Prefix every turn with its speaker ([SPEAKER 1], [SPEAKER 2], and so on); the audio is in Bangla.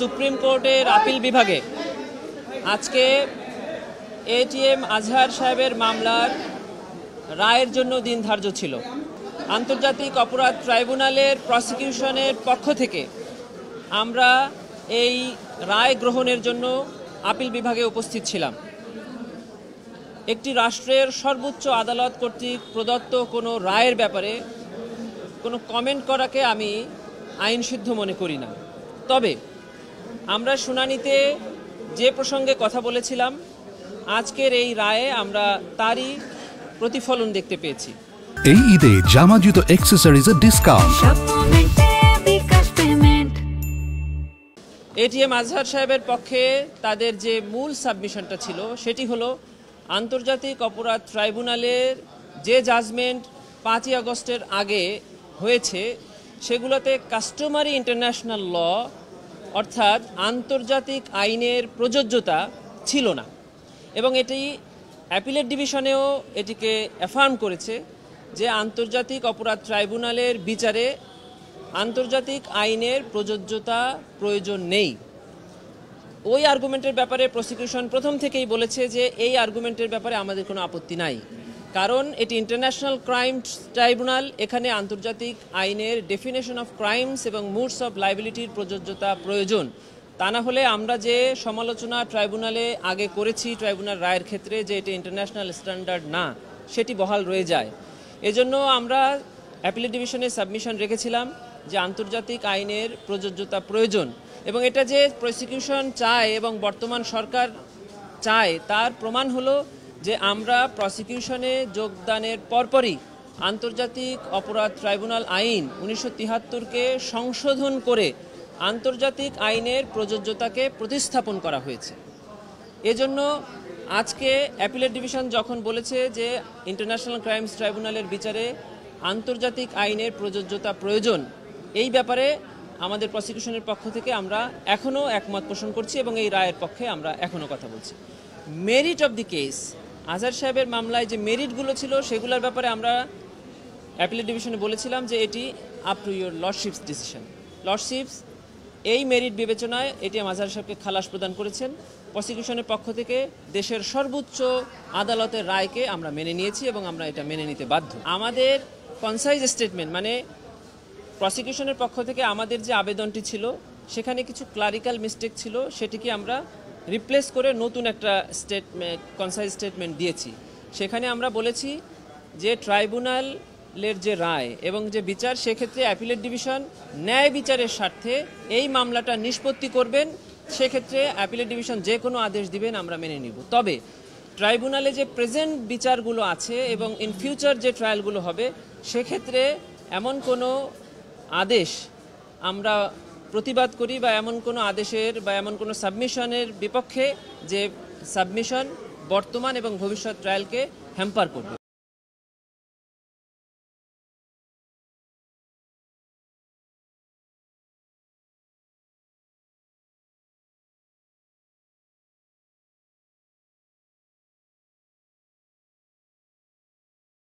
[SPEAKER 1] সুপ্রিম কোর্টের আপিল বিভাগে আজকে এটিএম আজহার সাহেবের মামলার রায়ের জন্য দিন ধার্য ছিল। আন্তর্জাতিক অপরাধ ট্রাইব্যুনালের প্রসিকিউশনের পক্ষ থেকে আমরা এই রায় গ্রহণের জন্য আপিল বিভাগে উপস্থিত ছিলাম। একটি রাষ্ট্রের সর্বোচ্চ আদালত কর্তৃক প্রদত্ত কোনো রায়ের ব্যাপারে কোনো কমেন্ট করাকে আমি আইনসিদ্ধ মনে করি না। তবে আমরা শুনানিতে যে প্রসঙ্গে কথা বলেছিলাম, আজকের এই রায়ে আমরা তারই প্রতিফলন দেখতে পেয়েছি।
[SPEAKER 2] এই ঈদে জামা জুতো অ্যাকসেসরিজের ডিসকাউন্ট।
[SPEAKER 1] এটিএম আজহার সাহেবের পক্ষে তাদের যে মূল সাবমিশনটা ছিল সেটি হলো আন্তর্জাতিক অপরাধ ট্রাইব্যুনালের যে জাজমেন্ট 5ই আগস্টের আগে হয়েছে সেগুলোতে কাস্টমারি ইন্টারন্যাশনাল ল অর্থাৎ আন্তর্জাতিক আইনের প্রযোজ্যতা ছিল না, এবং এটি অ্যাপিলেট ডিভিশনেও এটিকে অ্যাফার্ম করেছে যে আন্তর্জাতিক অপরাধ ট্রাইব্যুনালের বিচারে আন্তর্জাতিক আইনের প্রযোজ্যতা প্রয়োজন নেই। ওই আর্গুমেন্টের ব্যাপারে প্রসিকিউশন প্রথম থেকেই বলেছে যে এই আর্গুমেন্টের ব্যাপারে আমাদের কোনো আপত্তি নাই, কারণ এটি ইন্টারন্যাশনাল ক্রাইম ট্রাইব্যুনাল। এখানে আন্তর্জাতিক আইনের ডেফিনেশন অফ ক্রাইমস এবং মুডস অফ লাইবিলিটির প্রযোজ্যতা প্রয়োজন। তা না হলে আমরা যে সমালোচনা ট্রাইব্যুনালে আগে করেছি ট্রাইব্যুনাল রায়ের ক্ষেত্রে যে এটি ইন্টারন্যাশনাল স্ট্যান্ডার্ড না, সেটি বহাল রয়ে যায়। এজন্য আমরা অ্যাপিলেট ডিভিশনে সাবমিশন রেখেছিলাম যে আন্তর্জাতিক আইনের প্রযোজ্যতা প্রয়োজন, এবং এটা যে প্রসিকিউশন চায় এবং বর্তমান সরকার চায় তার প্রমাণ হলো যে আমরা প্রসিকিউশনে যোগদানের পরপরই আন্তর্জাতিক অপরাধ ট্রাইব্যুনাল আইন 1973-কে সংশোধন করে আন্তর্জাতিক আইনের প্রযোজ্যতাকে প্রতিস্থাপন করা হয়েছে। এজন্য আজকে অ্যাপিলেট ডিভিশন যখন বলেছে যে ইন্টারন্যাশনাল ক্রাইমস ট্রাইব্যুনালের বিচারে আন্তর্জাতিক আইনের প্রযোজ্যতা প্রয়োজন, এই ব্যাপারে আমাদের প্রসিকিউশনের পক্ষ থেকে আমরা এখনও একমত পোষণ করছি এবং এই রায়ের পক্ষে আমরা এখনও কথা বলছি। মেরিট অফ দি কেস, আজহার সাহেবের মামলায় যে মেরিটগুলো ছিল সেগুলোর ব্যাপারে আমরা অ্যাপিলেট ডিভিশনে বলেছিলাম যে এটি up to your lordships decision. Lordships এই মেরিট বিবেচনায় এটিএম আজহার সাহেবকে খালাস প্রদান করেছেন। প্রসিকিউশনের পক্ষ থেকে দেশের সর্বোচ্চ আদালতের রায়কে আমরা মেনে নিয়েছি এবং আমরা এটা মেনে নিতে বাধ্য। আমাদের কনসাইজ স্টেটমেন্ট মানে প্রসিকিউশনের পক্ষ থেকে আমাদের যে আবেদনটি ছিল সেখানে কিছু ক্লারিক্যাল মিস্টেক ছিল, সেটিকে আমরা রিপ্লেস করে নতুন একটা কনসাইজ স্টেটমেন্ট দিয়েছি। সেখানে আমরা বলেছি যে ট্রাইব্যুনালের যে রায় এবং যে বিচার, সেক্ষেত্রে অ্যাপিলেট ডিভিশন ন্যায় বিচারের স্বার্থে এই মামলাটা নিষ্পত্তি করবেন। সেক্ষেত্রে অ্যাপিলেট ডিভিশন যে কোনো আদেশ দিবেন আমরা মেনে নিব। তবে ট্রাইব্যুনালে যে প্রেজেন্ট বিচারগুলো আছে এবং ইন ফিউচার যে ট্রায়ালগুলো হবে সেক্ষেত্রে এমন কোনো আদেশ আমরা প্রতিবাদ করি বা এমন কোনো আদেশের বা এমন কোনো সাবমিশনের বিপক্ষে যে সাবমিশন বর্তমান এবং ভবিষ্যৎ ট্রায়ালকে হ্যাম্পার করবে।